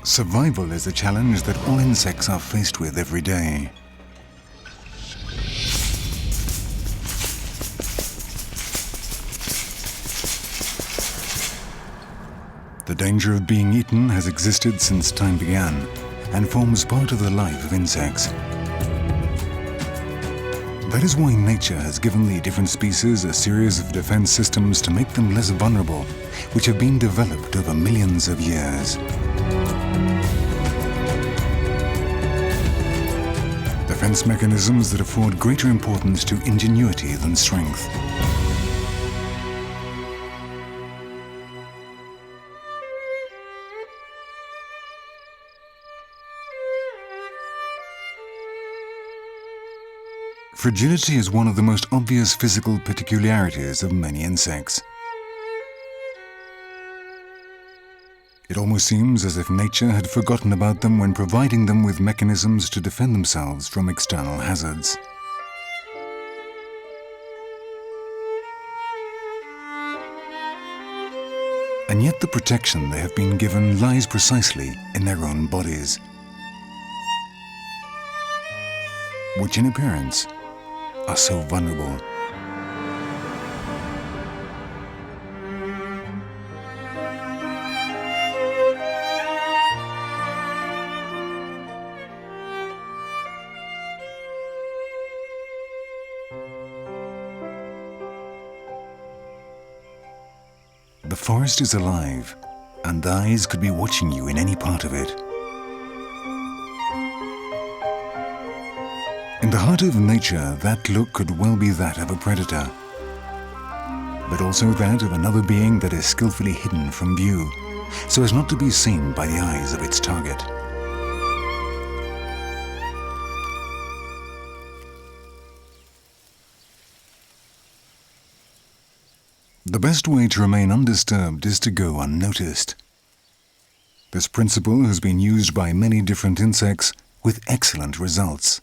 Survival is a challenge that all insects are faced with every day. The danger of being eaten has existed since time began and forms part of the life of insects. That is why nature has given the different species a series of defense systems to make them less vulnerable, which have been developed over millions of years. Defense mechanisms that afford greater importance to ingenuity than strength. Fragility is one of the most obvious physical peculiarities of many insects. It almost seems as if nature had forgotten about them when providing them with mechanisms to defend themselves from external hazards. And yet the protection they have been given lies precisely in their own bodies, which in appearance are so vulnerable. The forest is alive, and eyes could be watching you in any part of it. In the heart of nature, that look could well be that of a predator, but also that of another being that is skillfully hidden from view, so as not to be seen by the eyes of its target. The best way to remain undisturbed is to go unnoticed. This principle has been used by many different insects with excellent results.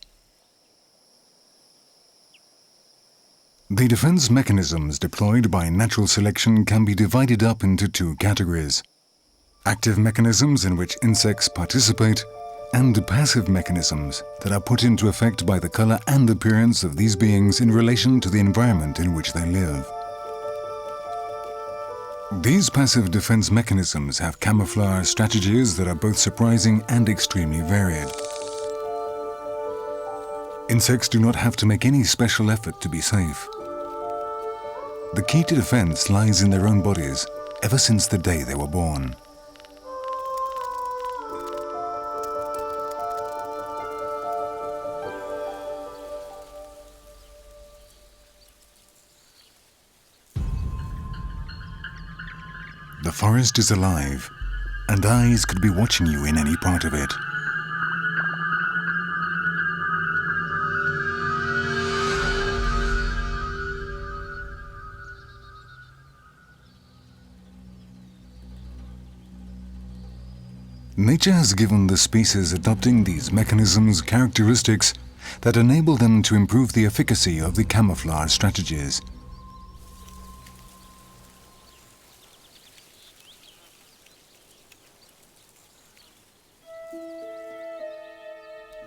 The defense mechanisms deployed by natural selection can be divided up into two categories: active mechanisms in which insects participate, and passive mechanisms that are put into effect by the color and appearance of these beings in relation to the environment in which they live. These passive defense mechanisms have camouflage strategies that are both surprising and extremely varied. Insects do not have to make any special effort to be safe. The key to defense lies in their own bodies, ever since the day they were born. The forest is alive, and eyes could be watching you in any part of it. Nature has given the species adopting these mechanisms characteristics that enable them to improve the efficacy of the camouflage strategies.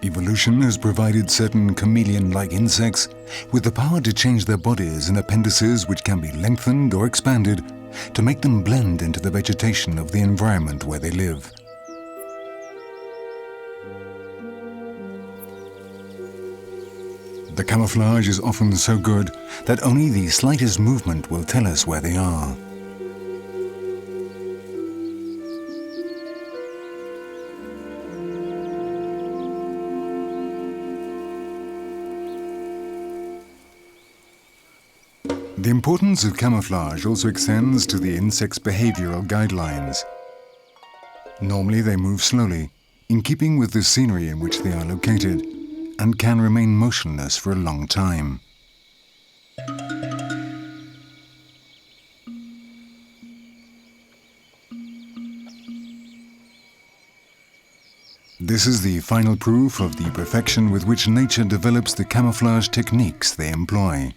Evolution has provided certain chameleon-like insects with the power to change their bodies and appendices, which can be lengthened or expanded to make them blend into the vegetation of the environment where they live. The camouflage is often so good that only the slightest movement will tell us where they are. The importance of camouflage also extends to the insect's behavioral guidelines. Normally they move slowly, in keeping with the scenery in which they are located, and can remain motionless for a long time. This is the final proof of the perfection with which nature develops the camouflage techniques they employ.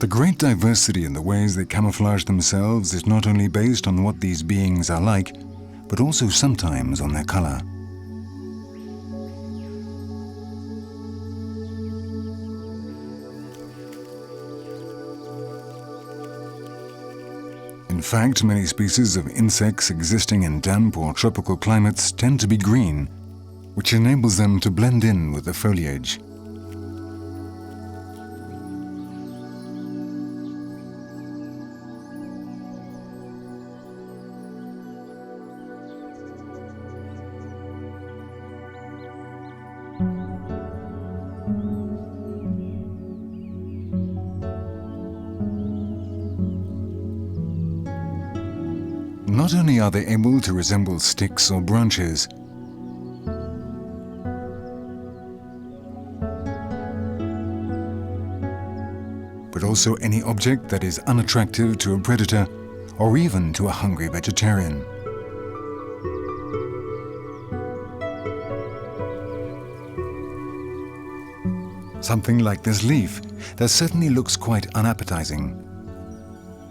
The great diversity in the ways they camouflage themselves is not only based on what these beings are like, but also sometimes on their color. In fact, many species of insects existing in damp or tropical climates tend to be green, which enables them to blend in with the foliage. Not only are they able to resemble sticks or branches, but also any object that is unattractive to a predator or even to a hungry vegetarian. Something like this leaf that certainly looks quite unappetizing.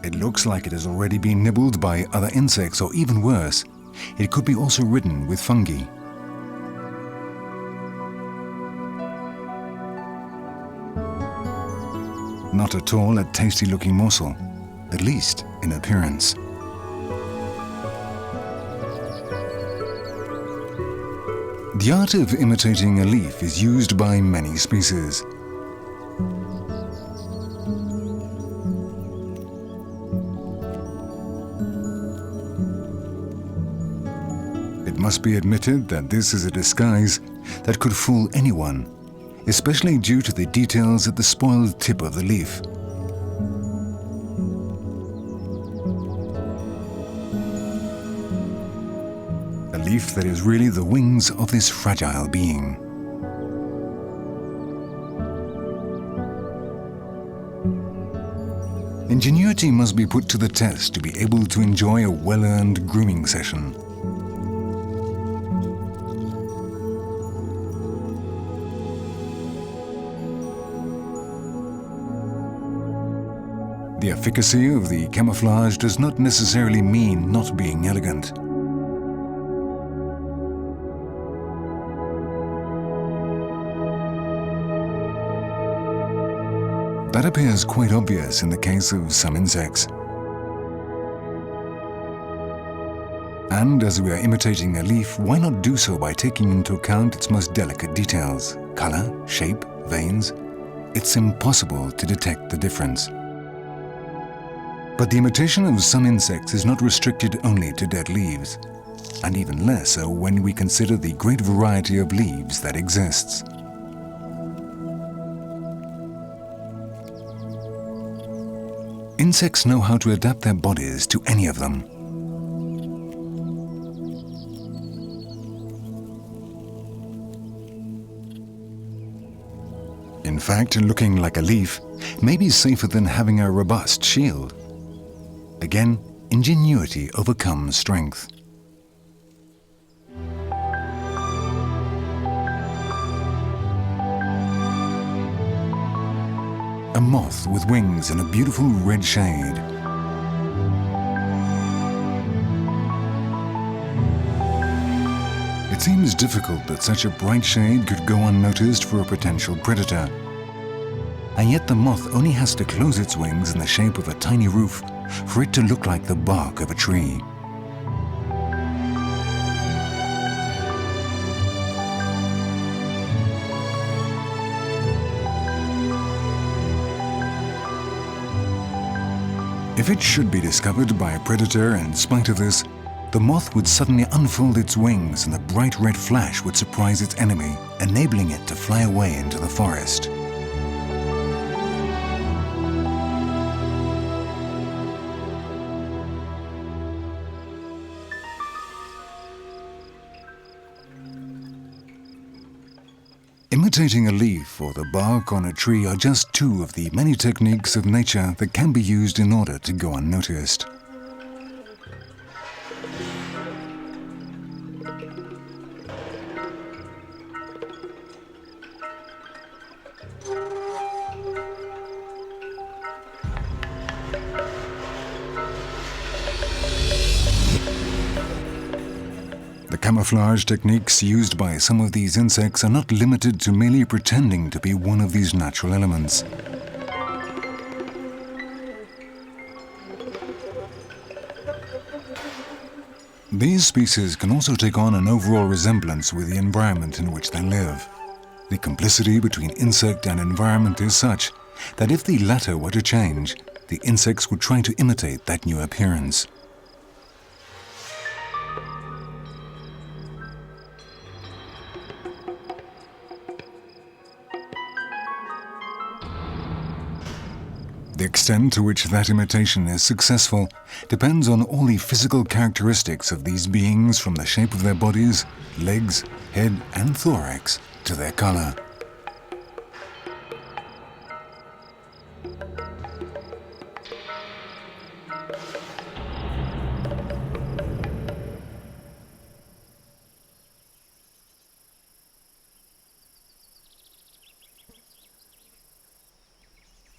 It looks like it has already been nibbled by other insects, or even worse, it could be also ridden with fungi. Not at all a tasty-looking morsel, at least in appearance. The art of imitating a leaf is used by many species. It must be admitted that this is a disguise that could fool anyone, especially due to the details at the spoiled tip of the leaf. A leaf that is really the wings of this fragile being. Ingenuity must be put to the test to be able to enjoy a well-earned grooming session. The efficacy of the camouflage does not necessarily mean not being elegant. That appears quite obvious in the case of some insects. And as we are imitating a leaf, why not do so by taking into account its most delicate details, color, shape, veins? It's impossible to detect the difference. But the imitation of some insects is not restricted only to dead leaves, and even less so when we consider the great variety of leaves that exists. Insects know how to adapt their bodies to any of them. In fact, looking like a leaf may be safer than having a robust shield. Again, ingenuity overcomes strength. A moth with wings in a beautiful red shade. It seems difficult that such a bright shade could go unnoticed for a potential predator. And yet the moth only has to close its wings in the shape of a tiny roof for it to look like the bark of a tree. If it should be discovered by a predator in spite of this, the moth would suddenly unfold its wings and the bright red flash would surprise its enemy, enabling it to fly away into the forest. Imitating a leaf or the bark on a tree are just two of the many techniques of nature that can be used in order to go unnoticed. The camouflage techniques used by some of these insects are not limited to merely pretending to be one of these natural elements. These species can also take on an overall resemblance with the environment in which they live. The complicity between insect and environment is such that if the latter were to change, the insects would try to imitate that new appearance. The extent to which that imitation is successful depends on all the physical characteristics of these beings, from the shape of their bodies, legs, head and thorax to their color.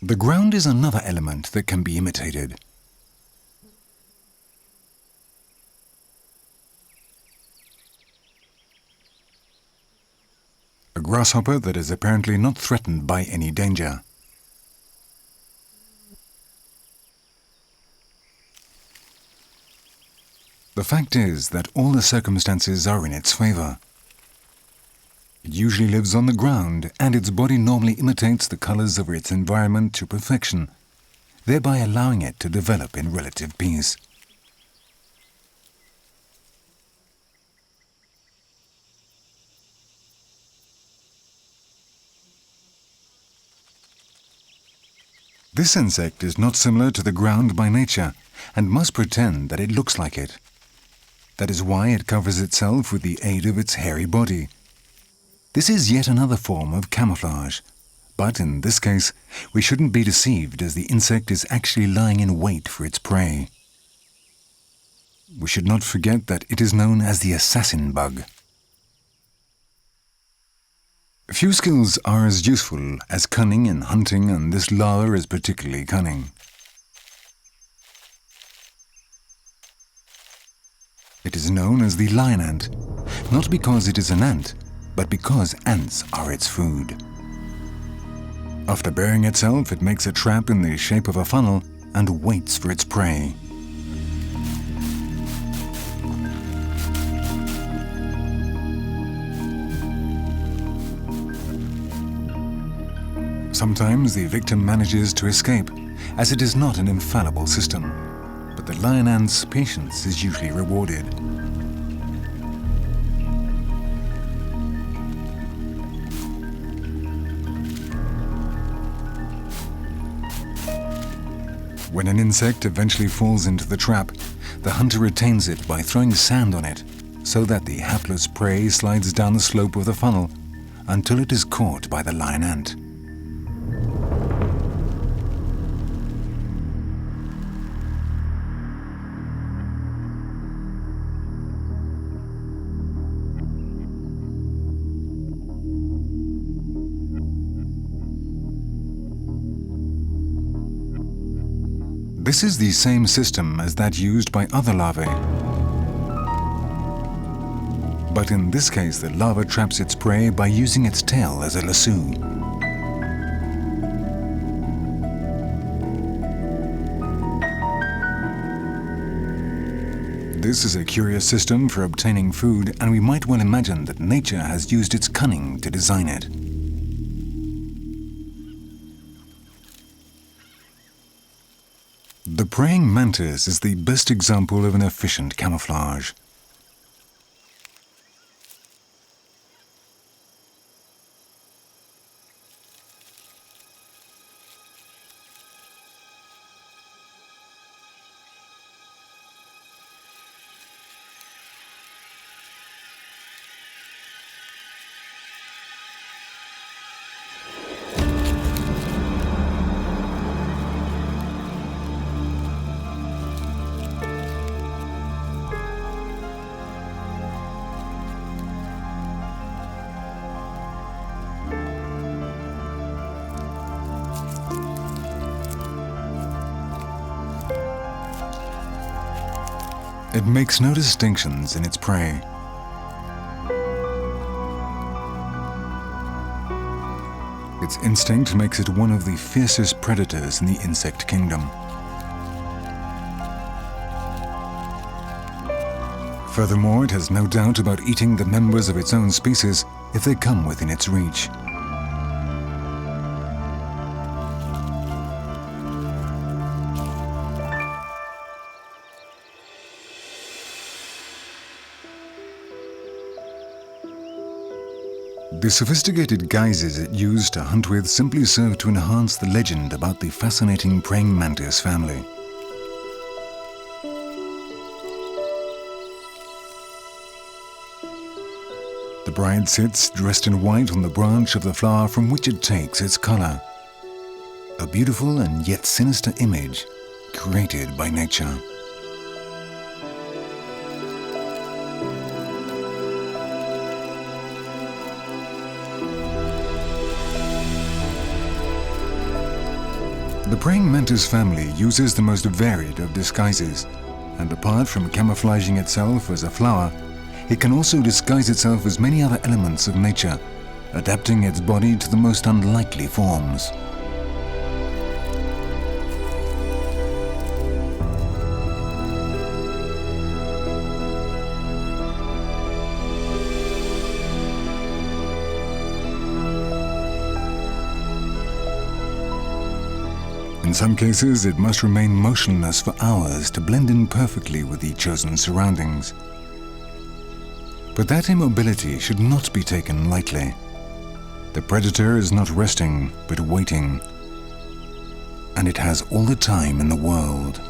The ground is another element that can be imitated. A grasshopper that is apparently not threatened by any danger. The fact is that all the circumstances are in its favor. It usually lives on the ground, and its body normally imitates the colors of its environment to perfection, thereby allowing it to develop in relative peace. This insect is not similar to the ground by nature, and must pretend that it looks like it. That is why it covers itself with the aid of its hairy body. This is yet another form of camouflage, but in this case, we shouldn't be deceived, as the insect is actually lying in wait for its prey. We should not forget that it is known as the assassin bug. Few skills are as useful as cunning in hunting, and this larva is particularly cunning. It is known as the lion ant, not because it is an ant, but because ants are its food. After burying itself, it makes a trap in the shape of a funnel and waits for its prey. Sometimes the victim manages to escape, as it is not an infallible system, but the lion ant's patience is usually rewarded. When an insect eventually falls into the trap, the hunter retains it by throwing sand on it, so that the hapless prey slides down the slope of the funnel until it is caught by the lion ant. This is the same system as that used by other larvae. But in this case, the larva traps its prey by using its tail as a lasso. This is a curious system for obtaining food, and we might well imagine that nature has used its cunning to design it. The praying mantis is the best example of an efficient camouflage. It makes no distinctions in its prey. Its instinct makes it one of the fiercest predators in the insect kingdom. Furthermore, it has no doubt about eating the members of its own species if they come within its reach. The sophisticated guises it used to hunt with simply serve to enhance the legend about the fascinating praying mantis family. The bride sits dressed in white on the branch of the flower from which it takes its color. A beautiful and yet sinister image created by nature. The praying mantis family uses the most varied of disguises, and apart from camouflaging itself as a flower, it can also disguise itself as many other elements of nature, adapting its body to the most unlikely forms. In some cases, it must remain motionless for hours to blend in perfectly with the chosen surroundings. But that immobility should not be taken lightly. The predator is not resting, but waiting. And it has all the time in the world.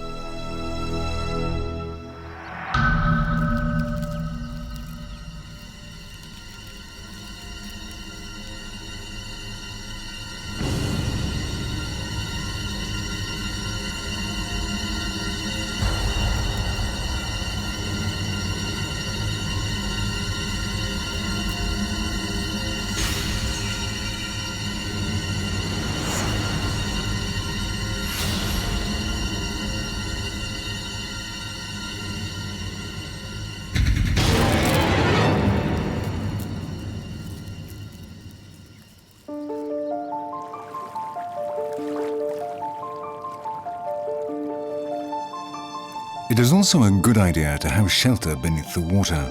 It is also a good idea to have shelter beneath the water.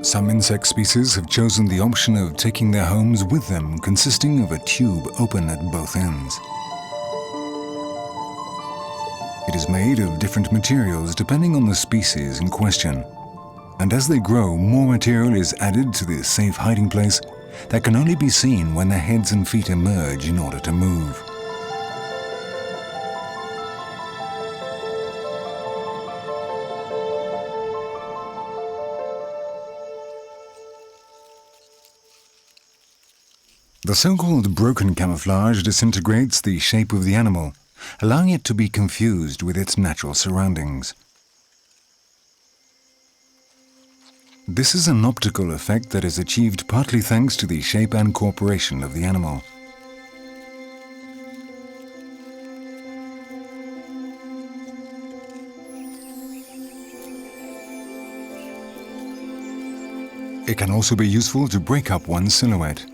Some insect species have chosen the option of taking their homes with them, consisting of a tube open at both ends. It is made of different materials depending on the species in question, and as they grow, more material is added to this safe hiding place that can only be seen when their heads and feet emerge in order to move. The so-called broken camouflage disintegrates the shape of the animal, allowing it to be confused with its natural surroundings. This is an optical effect that is achieved partly thanks to the shape and corporation of the animal. It can also be useful to break up one's silhouette.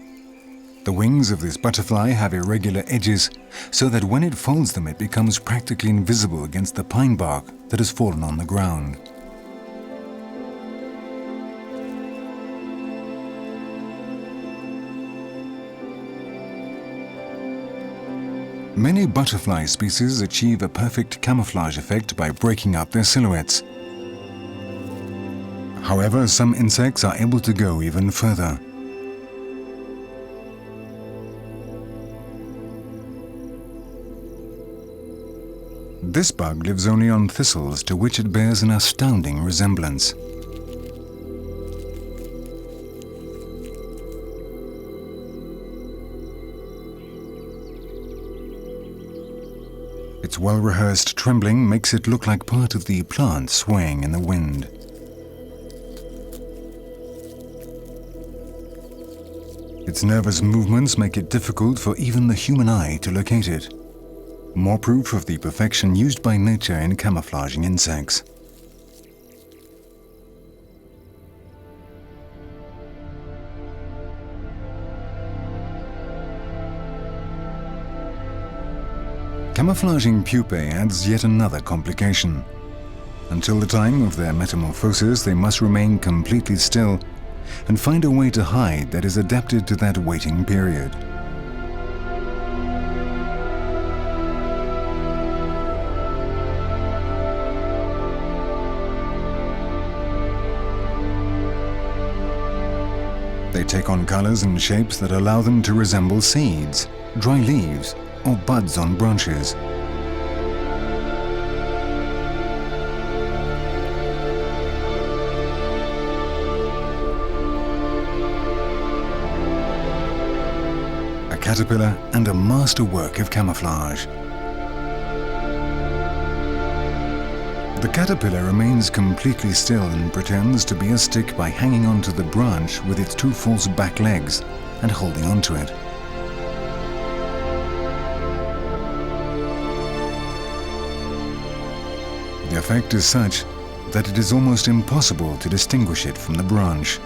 The wings of this butterfly have irregular edges, so that when it folds them, it becomes practically invisible against the pine bark that has fallen on the ground. Many butterfly species achieve a perfect camouflage effect by breaking up their silhouettes. However, some insects are able to go even further. This bug lives only on thistles, to which it bears an astounding resemblance. Its well-rehearsed trembling makes it look like part of the plant swaying in the wind. Its nervous movements make it difficult for even the human eye to locate it. More proof of the perfection used by nature in camouflaging insects. Camouflaging pupae adds yet another complication. Until the time of their metamorphosis, they must remain completely still and find a way to hide that is adapted to that waiting period. They take on colors and shapes that allow them to resemble seeds, dry leaves, or buds on branches. A caterpillar and a masterwork of camouflage. The caterpillar remains completely still and pretends to be a stick by hanging onto the branch with its two false back legs and holding onto it. The effect is such that it is almost impossible to distinguish it from the branch.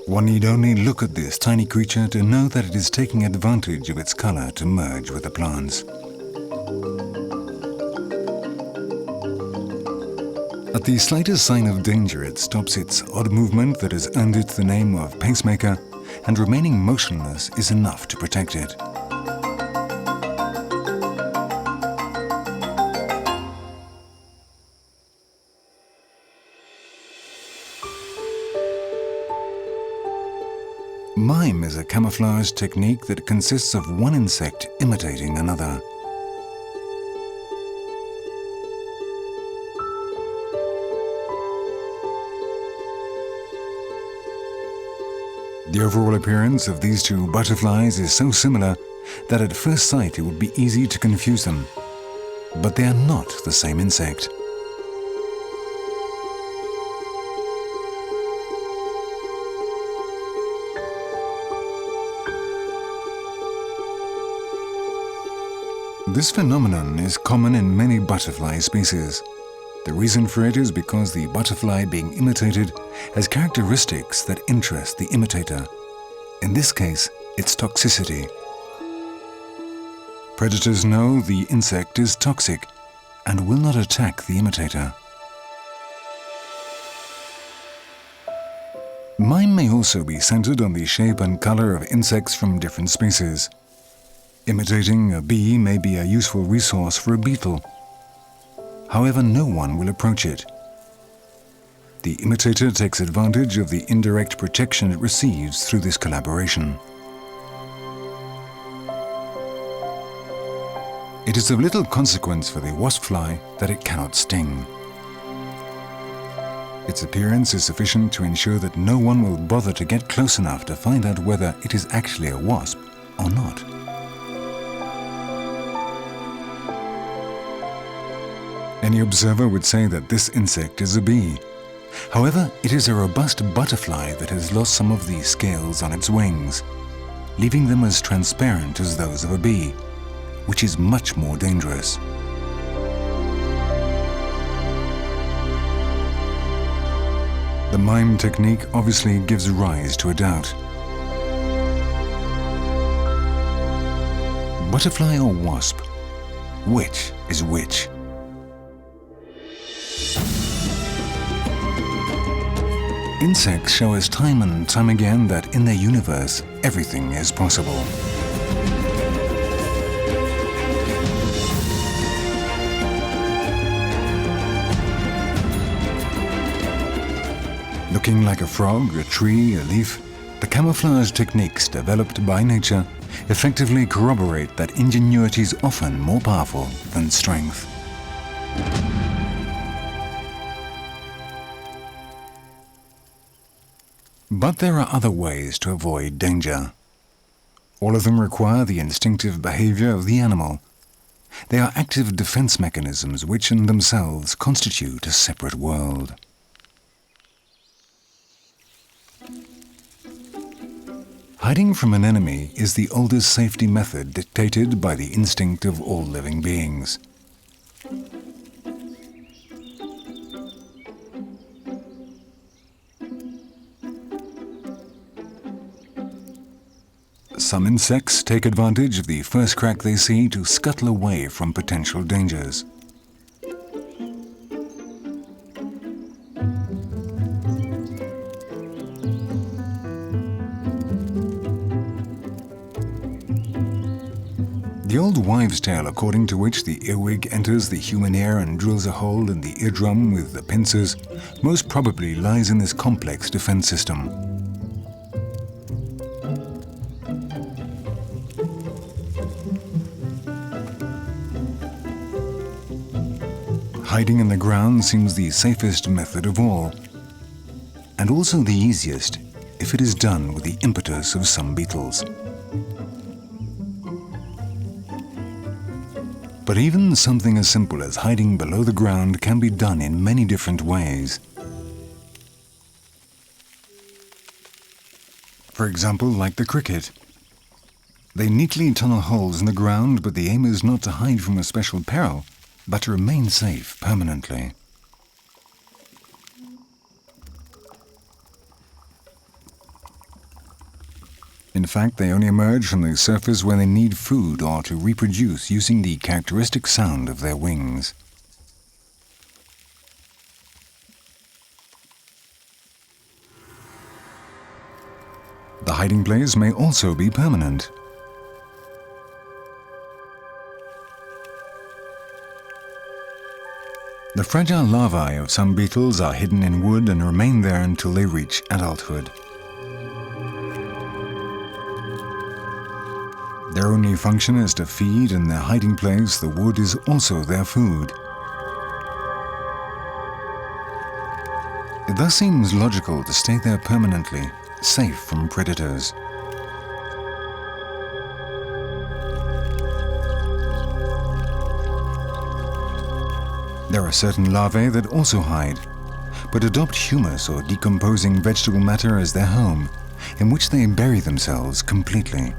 One need only look at this tiny creature to know that it is taking advantage of its color to merge with the plants. At the slightest sign of danger, it stops its odd movement that has earned it the name of pacemaker, and remaining motionless is enough to protect it. Mime is a camouflage technique that consists of one insect imitating another. The overall appearance of these two butterflies is so similar that at first sight it would be easy to confuse them. But they are not the same insect. This phenomenon is common in many butterfly species. The reason for it is because the butterfly being imitated has characteristics that interest the imitator. In this case, its toxicity. Predators know the insect is toxic and will not attack the imitator. Mime may also be centered on the shape and color of insects from different species. Imitating a bee may be a useful resource for a beetle. However, no one will approach it. The imitator takes advantage of the indirect protection it receives through this collaboration. It is of little consequence for the waspfly that it cannot sting. Its appearance is sufficient to ensure that no one will bother to get close enough to find out whether it is actually a wasp or not. Any observer would say that this insect is a bee. However, it is a robust butterfly that has lost some of the scales on its wings, leaving them as transparent as those of a bee, which is much more dangerous. The mime technique obviously gives rise to a doubt. Butterfly or wasp? Which is which? Insects show us time and time again that in their universe, everything is possible. Looking like a frog, a tree, a leaf, the camouflage techniques developed by nature effectively corroborate that ingenuity is often more powerful than strength. But there are other ways to avoid danger. All of them require the instinctive behaviour of the animal. They are active defence mechanisms which in themselves constitute a separate world. Hiding from an enemy is the oldest safety method dictated by the instinct of all living beings. Some insects take advantage of the first crack they see to scuttle away from potential dangers. The old wives' tale according to which the earwig enters the human ear and drills a hole in the eardrum with the pincers most probably lies in this complex defense system. Hiding in the ground seems the safest method of all, and also the easiest if it is done with the impetus of some beetles. But even something as simple as hiding below the ground can be done in many different ways. For example, like the cricket. They neatly tunnel holes in the ground, but the aim is not to hide from a special peril, but to remain safe permanently. In fact, they only emerge from the surface when they need food or to reproduce using the characteristic sound of their wings. The hiding place may also be permanent. The fragile larvae of some beetles are hidden in wood and remain there until they reach adulthood. Their only function is to feed, and their hiding place, the wood, is also their food. It thus seems logical to stay there permanently, safe from predators. There are certain larvae that also hide, but adopt humus or decomposing vegetable matter as their home, in which they bury themselves completely.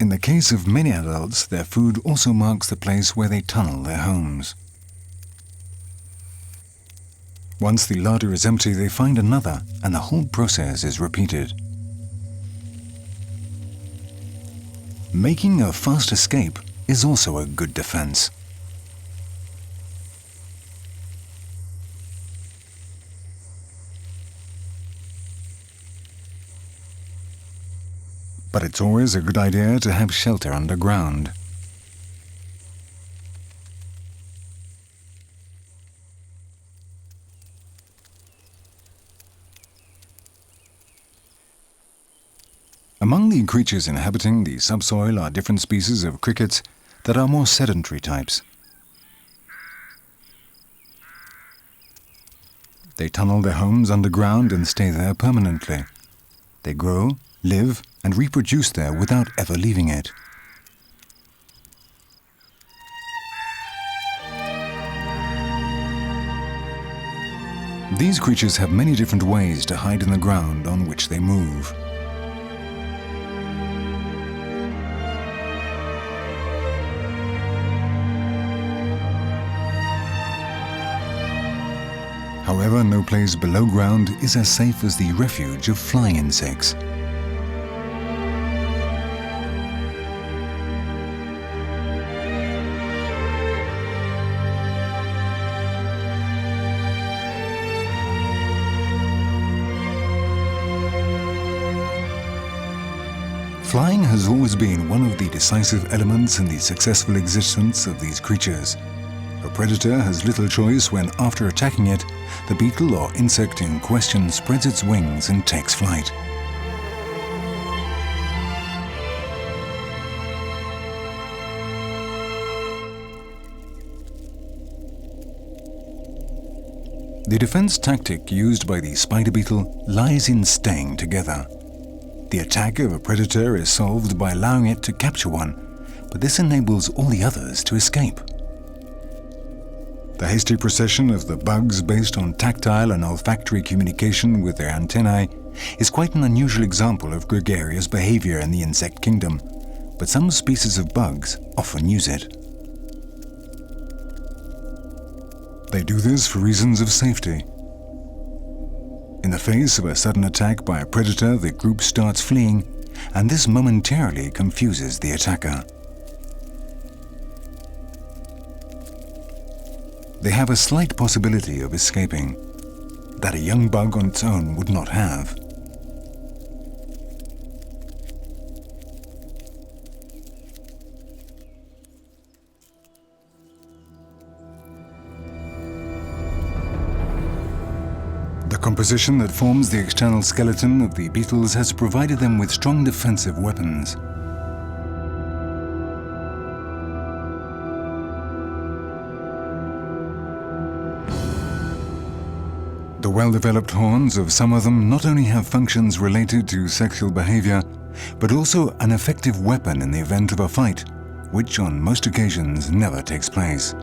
In the case of many adults, their food also marks the place where they tunnel their homes. Once the larder is empty, they find another, and the whole process is repeated. Making a fast escape is also a good defense. But it's always a good idea to have shelter underground. Among the creatures inhabiting the subsoil are different species of crickets that are more sedentary types. They tunnel their homes underground and stay there permanently. They grow, live, and reproduce there without ever leaving it. These creatures have many different ways to hide in the ground on which they move. However, no place below ground is as safe as the refuge of flying insects. Flying has always been one of the decisive elements in the successful existence of these creatures. A predator has little choice when, after attacking it, the beetle or insect in question spreads its wings and takes flight. The defense tactic used by the spider beetle lies in staying together. The attack of a predator is solved by allowing it to capture one, but this enables all the others to escape. The hasty procession of the bugs based on tactile and olfactory communication with their antennae is quite an unusual example of gregarious behaviour in the insect kingdom, but some species of bugs often use it. They do this for reasons of safety. In the face of a sudden attack by a predator, the group starts fleeing, and this momentarily confuses the attacker. They have a slight possibility of escaping that a young bug on its own would not have. The composition that forms the external skeleton of the beetles has provided them with strong defensive weapons. The well-developed horns of some of them not only have functions related to sexual behavior, but also an effective weapon in the event of a fight, which on most occasions never takes place.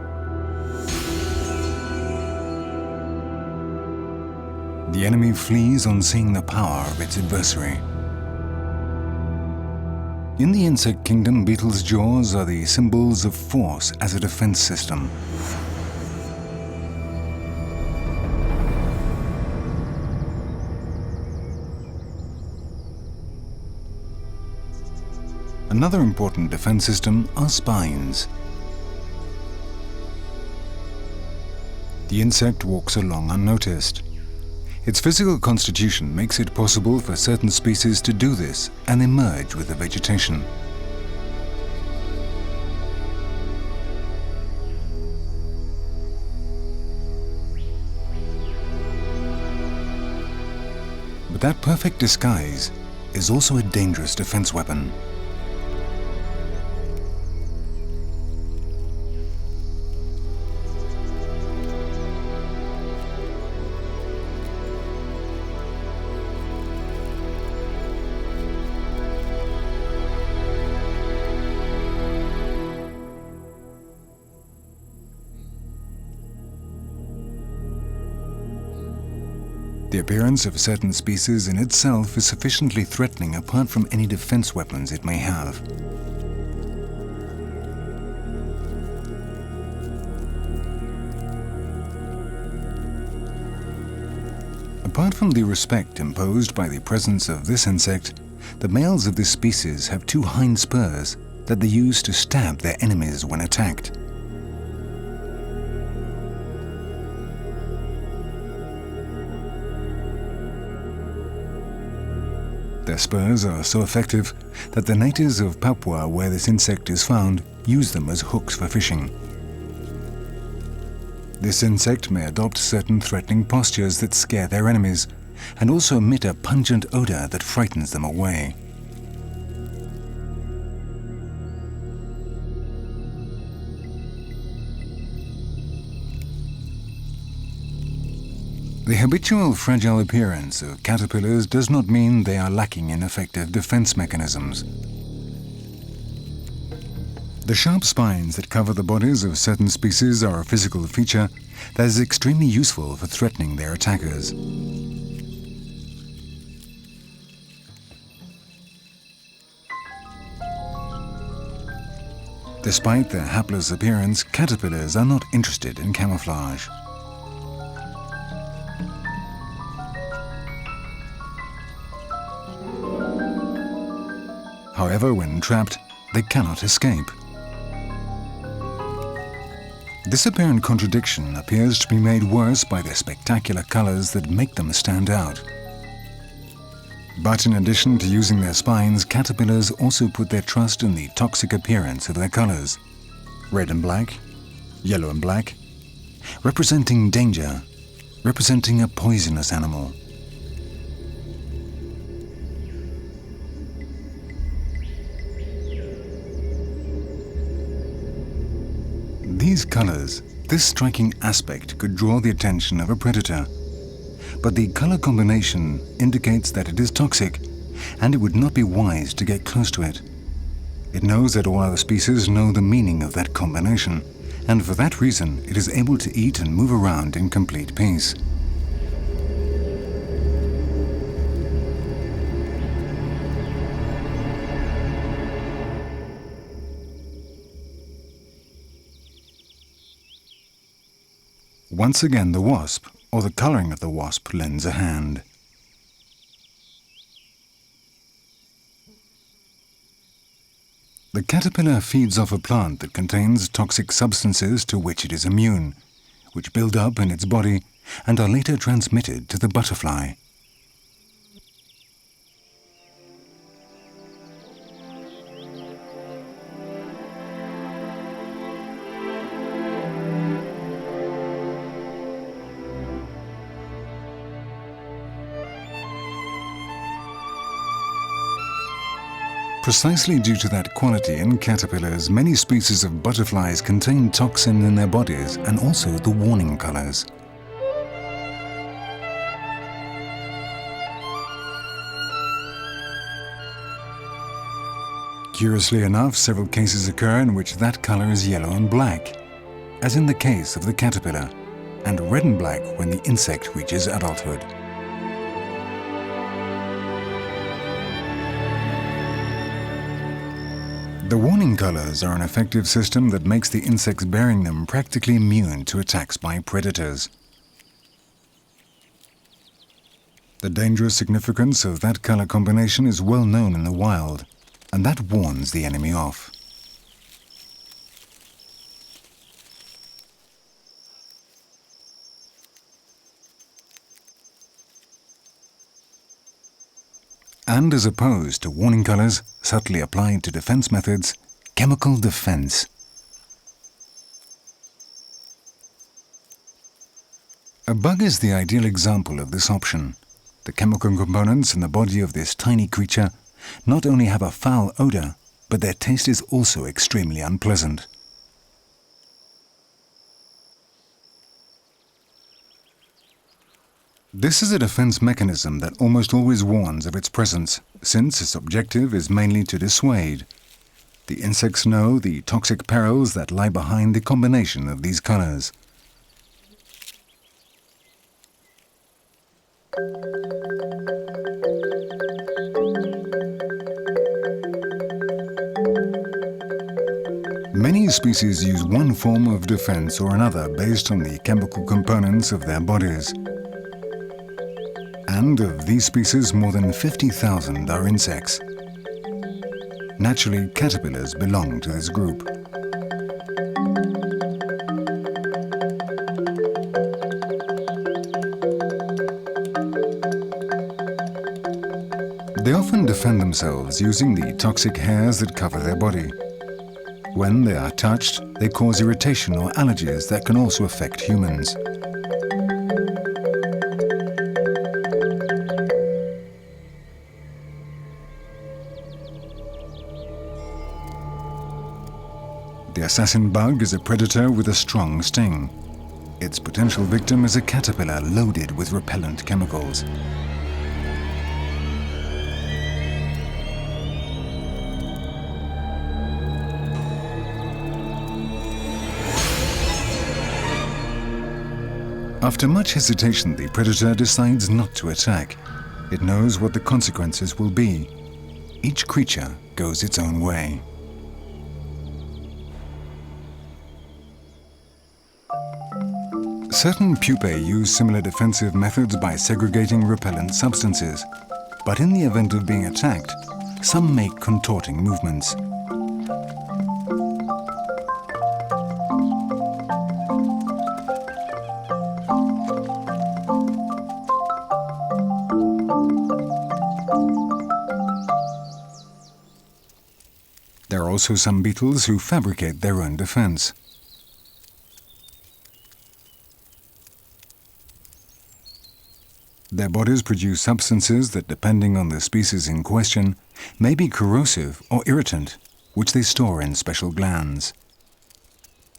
The enemy flees on seeing the power of its adversary. In the insect kingdom, beetles' jaws are the symbols of force as a defense system. Another important defense system are spines. The insect walks along unnoticed. Its physical constitution makes it possible for certain species to do this and emerge with the vegetation. But that perfect disguise is also a dangerous defense weapon. The appearance of certain species in itself is sufficiently threatening apart from any defense weapons it may have. Apart from the respect imposed by the presence of this insect, the males of this species have two hind spurs that they use to stab their enemies when attacked. Their spurs are so effective that the natives of Papua, where this insect is found, use them as hooks for fishing. This insect may adopt certain threatening postures that scare their enemies, and also emit a pungent odor that frightens them away. The habitual fragile appearance of caterpillars does not mean they are lacking in effective defense mechanisms. The sharp spines that cover the bodies of certain species are a physical feature that is extremely useful for threatening their attackers. Despite their hapless appearance, caterpillars are not interested in camouflage. However, when trapped, they cannot escape. This apparent contradiction appears to be made worse by the spectacular colors that make them stand out. But in addition to using their spines, caterpillars also put their trust in the toxic appearance of their colors. Red and black, yellow and black, representing danger, representing a poisonous animal. These colors, this striking aspect could draw the attention of a predator. But the color combination indicates that it is toxic, and it would not be wise to get close to it. It knows that all other species know the meaning of that combination, and for that reason it is able to eat and move around in complete peace. Once again, the wasp, or the colouring of the wasp, lends a hand. The caterpillar feeds off a plant that contains toxic substances to which it is immune, which build up in its body and are later transmitted to the butterfly. Precisely due to that quality in caterpillars, many species of butterflies contain toxin in their bodies and also the warning colours. Curiously enough, several cases occur in which that colour is yellow and black, as in the case of the caterpillar, and red and black when the insect reaches adulthood. The warning colours are an effective system that makes the insects bearing them practically immune to attacks by predators. The dangerous significance of that colour combination is well known in the wild, and that warns the enemy off. And as opposed to warning colours, subtly applied to defence methods, chemical defence. A bug is the ideal example of this option. The chemical components in the body of this tiny creature not only have a foul odour, but their taste is also extremely unpleasant. This is a defense mechanism that almost always warns of its presence, since its objective is mainly to dissuade. The insects know the toxic perils that lie behind the combination of these colors. Many species use one form of defense or another based on the chemical components of their bodies. And of these species, more than 50,000 are insects. Naturally, caterpillars belong to this group. They often defend themselves using the toxic hairs that cover their body. When they are touched, they cause irritation or allergies that can also affect humans. The assassin bug is a predator with a strong sting. Its potential victim is a caterpillar loaded with repellent chemicals. After much hesitation, the predator decides not to attack. It knows what the consequences will be. Each creature goes its own way. Certain pupae use similar defensive methods by segregating repellent substances, but in the event of being attacked, some make contorting movements. There are also some beetles who fabricate their own defense. Their bodies produce substances that, depending on the species in question, may be corrosive or irritant, which they store in special glands.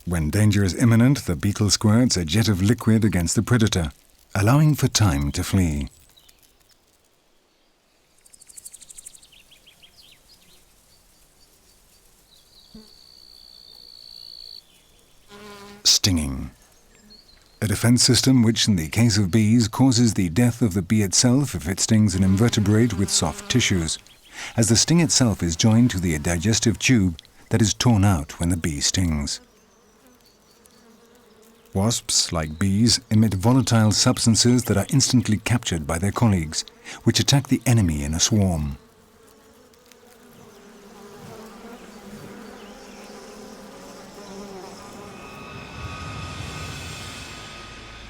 When danger is imminent, the beetle squirts a jet of liquid against the predator, allowing for time to flee. Stinging. A defense system which, in the case of bees, causes the death of the bee itself if it stings an invertebrate with soft tissues, as the sting itself is joined to the digestive tube that is torn out when the bee stings. Wasps, like bees, emit volatile substances that are instantly captured by their colleagues, which attack the enemy in a swarm.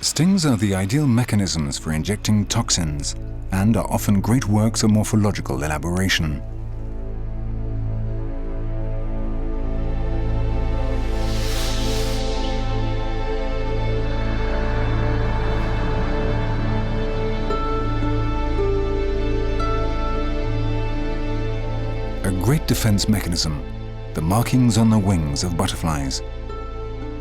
Stings are the ideal mechanisms for injecting toxins and are often great works of morphological elaboration. A great defense mechanism, the markings on the wings of butterflies.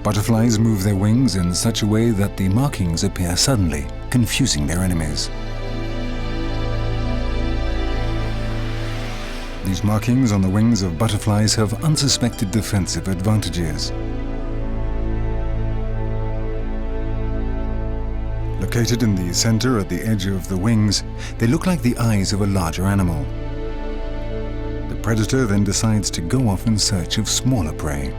Butterflies move their wings in such a way that the markings appear suddenly, confusing their enemies. These markings on the wings of butterflies have unsuspected defensive advantages. Located in the center at the edge of the wings, they look like the eyes of a larger animal. The predator then decides to go off in search of smaller prey.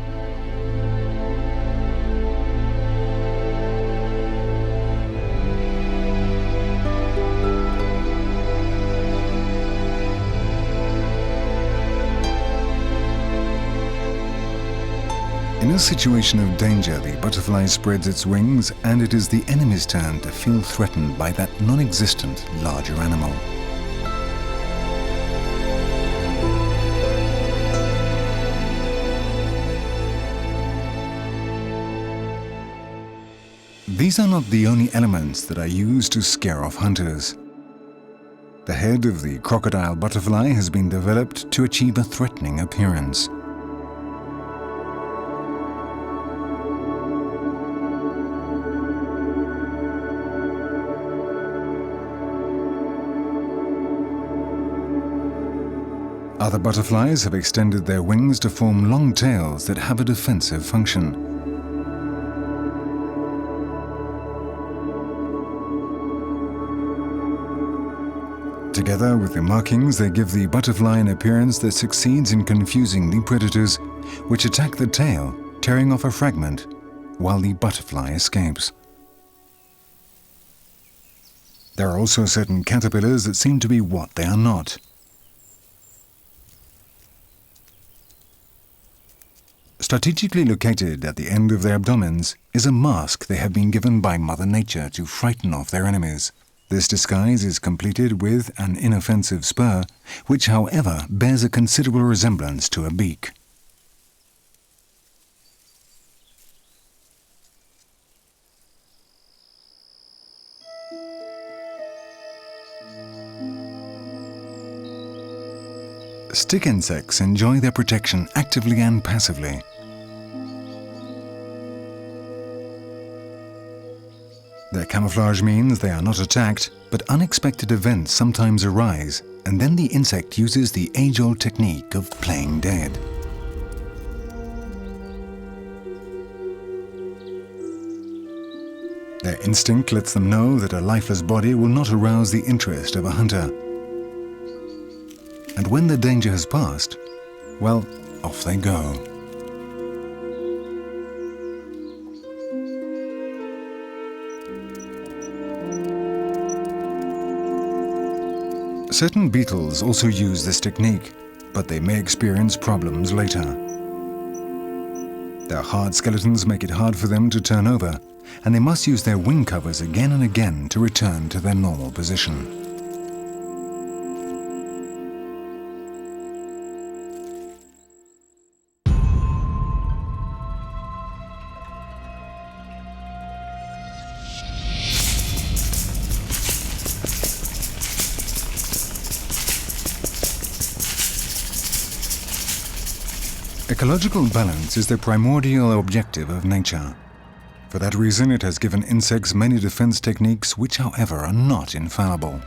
In a situation of danger, the butterfly spreads its wings, and it is the enemy's turn to feel threatened by that non-existent larger animal. These are not the only elements that are used to scare off hunters. The head of the crocodile butterfly has been developed to achieve a threatening appearance. Other butterflies have extended their wings to form long tails that have a defensive function. Together with the markings, they give the butterfly an appearance that succeeds in confusing the predators, which attack the tail, tearing off a fragment, while the butterfly escapes. There are also certain caterpillars that seem to be what they are not. Strategically located at the end of their abdomens is a mask they have been given by Mother Nature to frighten off their enemies. This disguise is completed with an inoffensive spur, which, however, bears a considerable resemblance to a beak. Stick insects enjoy their protection actively and passively. Their camouflage means they are not attacked, but unexpected events sometimes arise, and then the insect uses the age-old technique of playing dead. Their instinct lets them know that a lifeless body will not arouse the interest of a hunter. And when the danger has passed, well, off they go. Certain beetles also use this technique, but they may experience problems later. Their hard skeletons make it hard for them to turn over, and they must use their wing covers again and again to return to their normal position. Ecological balance is the primordial objective of nature. For that reason, it has given insects many defense techniques which, however, are not infallible.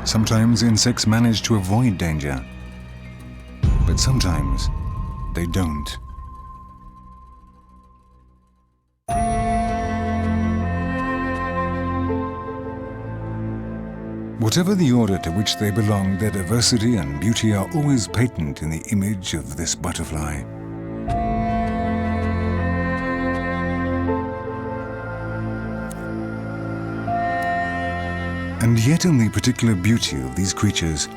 Sometimes insects manage to avoid danger, but sometimes they don't. Whatever the order to which they belong, their diversity and beauty are always patent in the image of this butterfly. And yet in the particular beauty of these creatures,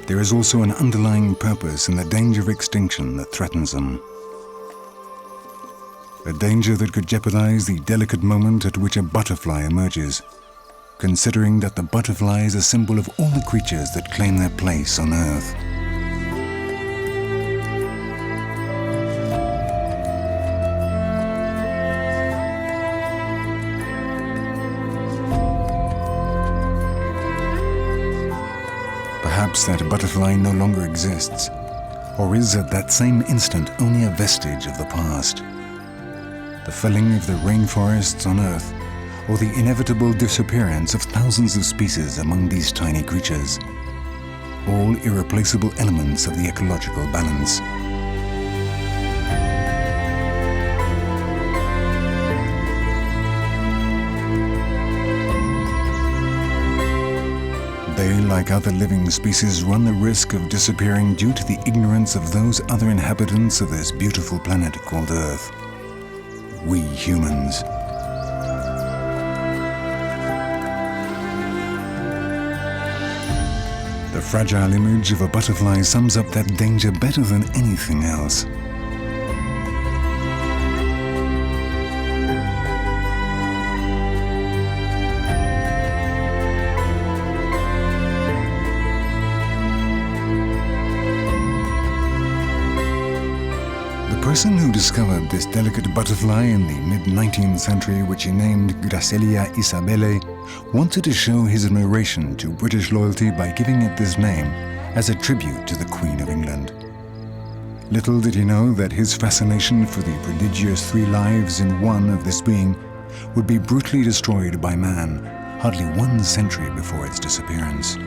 there is also an underlying purpose in the danger of extinction that threatens them. A danger that could jeopardize the delicate moment at which a butterfly emerges, considering that the butterfly is a symbol of all the creatures that claim their place on Earth. Perhaps that butterfly no longer exists, or is at that same instant only a vestige of the past. The felling of the rainforests on Earth, or the inevitable disappearance of thousands of species among these tiny creatures, all irreplaceable elements of the ecological balance. They, like other living species, run the risk of disappearing due to the ignorance of those other inhabitants of this beautiful planet called Earth. We humans. The fragile image of a butterfly sums up that danger better than anything else. The person who discovered this delicate butterfly in the mid-19th century, which he named Graciela Isabelle, wanted to show his admiration to British loyalty by giving it this name as a tribute to the Queen of England. Little did he know that his fascination for the prodigious 3 lives in 1 of this being would be brutally destroyed by man hardly 1 century before its disappearance.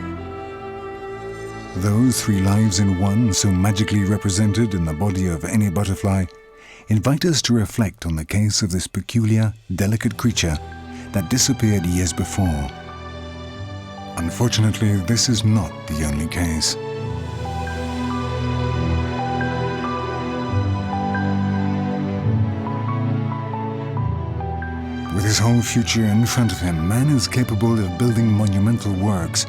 Those 3 lives in 1, so magically represented in the body of any butterfly, invite us to reflect on the case of this peculiar, delicate creature that disappeared years before. Unfortunately, this is not the only case. With his whole future in front of him, man is capable of building monumental works,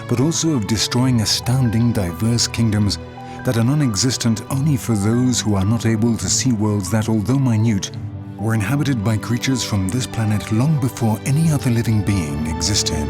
but also of destroying astounding, diverse kingdoms that are non-existent only for those who are not able to see worlds that, although minute, were inhabited by creatures from this planet long before any other living being existed.